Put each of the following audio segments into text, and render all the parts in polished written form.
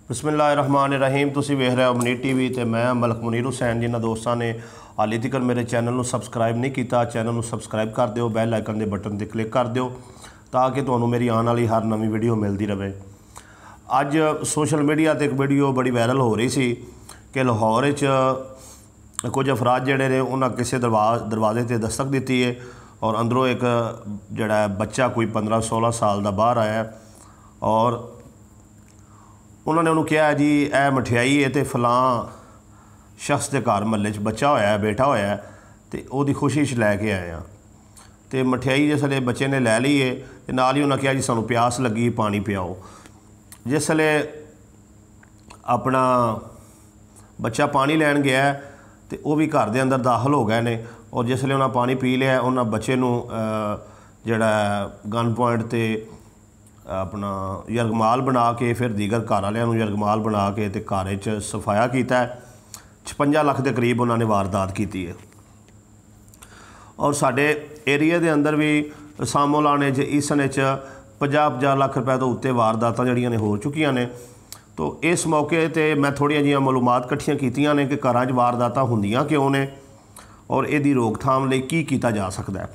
बिस्मिल्लाहिर्रहमानिर्रहीम। तुसी वेख रहे हो मनीर टीवी ते मैं मलक मुनीर हुसैन। जिन्होंने दोस्तों ने हाली तक मेरे चैनल को सबसक्राइब नहीं किया, चैनल को सबसक्राइब कर दो, बैल आइकन के बटन पर क्लिक कर दो ताकि तुहानू मेरी आने वाली हर नवी वीडियो मिलती रहे। अज सोशल मीडिया पर एक वीडियो बड़ी वायरल हो रही सी कि लाहौर कुछ अफराद जड़े ने उन्हें किसी दरवाजे से दस्तक दी है और अंदरों एक जड़ा बच्चा कोई 15-16 साल का बाहर आया और उन्होंने उन्होंने कहा जी ए मठियाई है तो फलां शख्स के घर महल्ले बच्चा होया बेटा होया तो वो खुशी लैके आए हैं। तो मठियाई जिसले बच्चे ने लै ली है तो नाल ही उन्होंने कहा जी सानू प्यास लगी पानी पियाओ। जिसले अपना बच्चा पानी लैन गया तो वह भी घर के अंदर दाखिल हो गए ने और जिसले उन्हें पानी पी लिया उन्हें बच्चे नू जड़ा गन पॉइंट ते अपना यरगमाल बना के फिर दीगर घर वालों यरगमाल बना के तो घर च सफाया किया है। 56 लाख के करीब उन्होंने वारदात की है और साढ़े एरिए के अंदर भी सामोलाने ईसन 50-50 लाख रुपए तो उत्ते वारदात जड़ियाँ ने हो चुकियां ने। तो इस मौके पर मैं थोड़िया जी मालूमात कट्ठियां कीतियां ने कि घर च वारदात होंदियां क्यों ने और यदी रोकथाम लई की किया जा सकता है।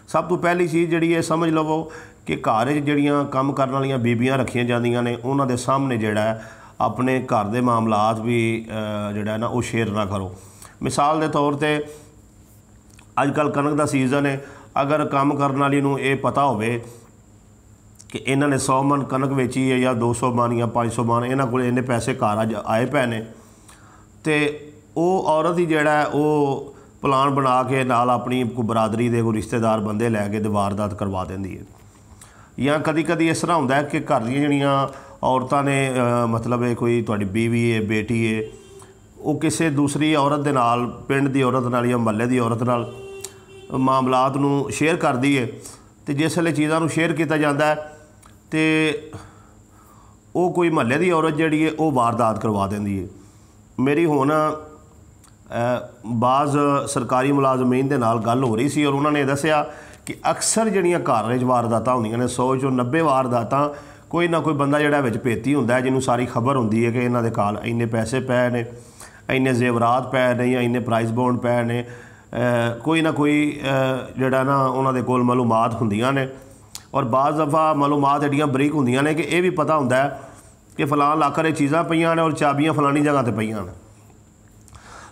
सब तो पहली चीज़ जी है समझ लवो कि घर जड़ियाँ काम करने वाली बीबियाँ रखियां जांदियां ने उन्हां दे सामने जड़ा अपने घर के मामलात भी जड़ा ना वो शेयर ना करो। मिसाल के तौर पर अजकल कणक का सीजन है, अगर काम करने वाली नूं ये पता होवे कि इन्हों ने 100 मन कणक बेची है या 200 मन या 500 मन इन्हों को इन्ने पैसे घर अज आए पे ने तो वो औरत ही जड़ा वो प्लान बना के नाल अपनी कोई बरादरी के कोई रिश्तेदार बंदे लैके तो वारदात करवा देंदी है। या कदी कदी इस तरह होंदा है कि घर दी जड़ियाँ औरतां ने मतलब कोई तुहाडी बीवी है बेटी है वो किसी दूसरी औरत दे नाल पिंड दी औरत नाल या महल्ले दी औरत नाल मामलात नूं शेयर कर दी है तो जिसले चीज़ों को शेयर किया जाता है तो वो कोई महल्ले की औरत जी है वो वारदात करवा देंदी है। मेरी हुण बाज़ सरकारी मुलाजमीन के नाल गल हो रही सी और उन्होंने दसिया कि अक्सर जड़ियाँ घर वारदात होंदियां ने 100 चों 90 वारदात कोई ना कोई बंदा जड़ा विच पेती हुंदा है जिन्हों सारी खबर होंदी है कि इन्हां दे काल इन्ने पैसे पै ने इन्ने जेवरात पै ने या इन्ने प्राइस बॉन्ड पै ने कोई ना कोई जड़ा ना उन्हां दे कोल मालूमात हुंदियां ने और बाज़ दफ़ा मालूमात एडियां बरीक होंदियां ने कि यह भी पता होंदा है कि फलां लाकर चीज़ां पईयां ने और चाबियां फलानी जगह ते पईयां ने।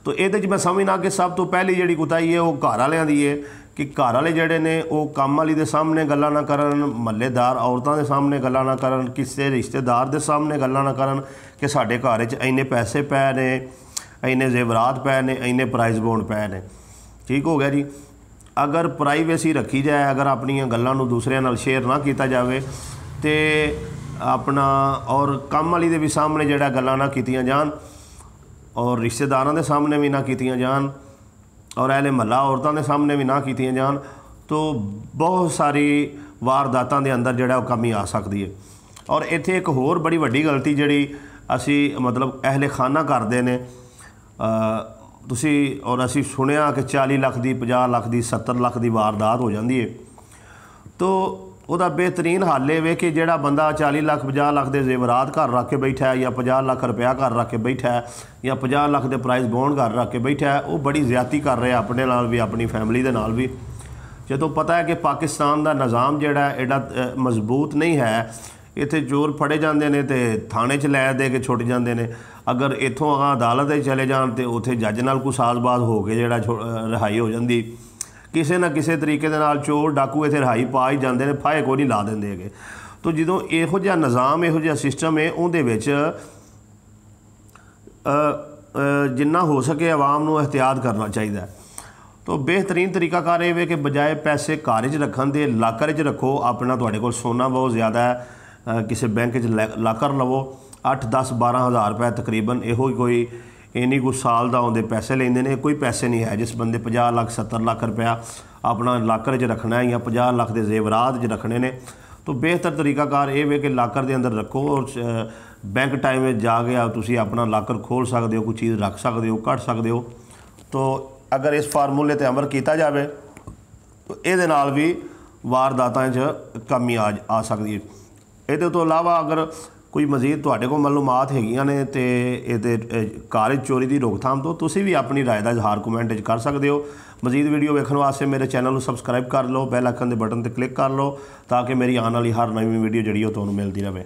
तो ये मैं समझना कि सब तो पहली जी कुताही है वो घर वालों की है कि घर वाले जड़े ने वो काम वाली के सामने गल्लां ना करन, महल्लेदार औरतों के सामने गल्लां ना करन, किसी रिश्तेदार के सामने गल्लां ना करन कि साडे घर च इन्ने पैसे पै ने इन्ने जेवरात पै ने इन्ने प्राइस बॉन्ड पै ने। ठीक हो गया जी। अगर प्राइवेसी रखी जाए, अगर अपनियां गल्लां नूं दूसरियां नाल शेयर ना किया जाए तो अपना और काम वाली के भी सामने जड़ा गल्लां ना कीतियां जान और रिश्तेदारों के सामने भी ना कीतियां जान और अहले महला औरतों के सामने भी ना कीतियां जान तो बहुत सारी वारदातों के अंदर जड़ा कमी आ सकती है। और इत्थे एक होर बड़ी वड्डी गलती जड़ी असी मतलब अहले खाना करते हैं तुसी और असी सुनिया कि 40 लाख की 50 लाख की 70 लाख की वारदात हो जाती है। तो वह बेहतरीन हल ये कि जोड़ा बंदा 40 लाख 50 लाख के जेवरात घर रख के बैठा है या 50 लाख रुपया घर रख के बैठा है या 50 लाख के प्राइस बॉन्ड घर रख के बैठा है वो बड़ी ज्यादती कर रहा है अपने नाल भी अपनी फैमिली के नाल भी। जो पता है कि पाकिस्तान का निज़ाम जोड़ा एडा मजबूत नहीं है, इत्थे चोर फड़े जाते हैं तो थाने च लै दे के छुट जाते हैं, अगर इत्थों अदालत चले जान तो उत्थे जज नाल कोई साजबाज हो के जोड़ा रिहाई हो जाती। किसी ना किसी तरीके दे नाल चोर डाकू इत्थे रिहाई पा ही जाते हैं, फाहे को नहीं ला देंगे है। तो जो इहो जिहा निज़ाम इहो जिहा सिस्टम है उहदे विच जिन्ना हो सके आवाम नूं एहतियात करना चाहिए। तो बेहतरीन तरीकाकार ये कि बजाय पैसे घर च रखन दे लाकर च रखो अपना। तुहाडे कोल सोना बहुत ज़्यादा है किसी बैंक च लाकर लवो 8-10-12 हज़ार रुपये तकरीबन इहो कोई इन्नी कुछ साल का आउंदे पैसे लेंदे ने। कोई पैसे नहीं है जिस बंदे 50 लाख 70 लाख रुपया अपना लाकर च रखना है या 50 लाख के जेवरात च रखने ने तो बेहतर तरीकाकार ये वे कि लाकर के अंदर रखो और बैंक टाइम में जाके तुसी अपना लाकर खोल सकते हो, कोई चीज़ रख सकते हो, कट सकते हो। तो अगर इस फार्मूले पर अमल किया जाए तो ये नाल भी वारदातां च कमी आ सकती है। ये तो अलावा अगर ਕੋਈ ਮਜ਼ੀਦ ਤੁਹਾਡੇ ਕੋਲ ਮਾਲੂਮਾਤ ਹੈਗੀਆਂ ਨੇ ਤੇ ਇਹਦੇ ਕਾਰ ਚੋਰੀ ਦੀ ਰੋਕਥਾਮ ਤੋਂ, ਤੁਸੀਂ ਵੀ ਆਪਣੀ ਰਾਏ ਦਾ ਇਜ਼ਹਾਰ ਕਮੈਂਟ 'ਚ ਕਰ ਸਕਦੇ ਹੋ। ਮਜ਼ੀਦ ਵੀਡੀਓ ਵੇਖਣ ਵਾਸਤੇ ਮੇਰੇ ਚੈਨਲ ਨੂੰ ਸਬਸਕ੍ਰਾਈਬ ਕਰ ਲਓ, ਬੈਲ ਆਈਕਨ ਦੇ ਬਟਨ ਤੇ ਕਲਿੱਕ ਕਰ ਲਓ ਤਾਂ ਕਿ ਮੇਰੀ ਆਉਣ ਵਾਲੀ ਹਰ ਨਵੀਂ ਵੀਡੀਓ ਜਿਹੜੀ ਉਹ ਤੁਹਾਨੂੰ ਮਿਲਦੀ ਰਹੇ।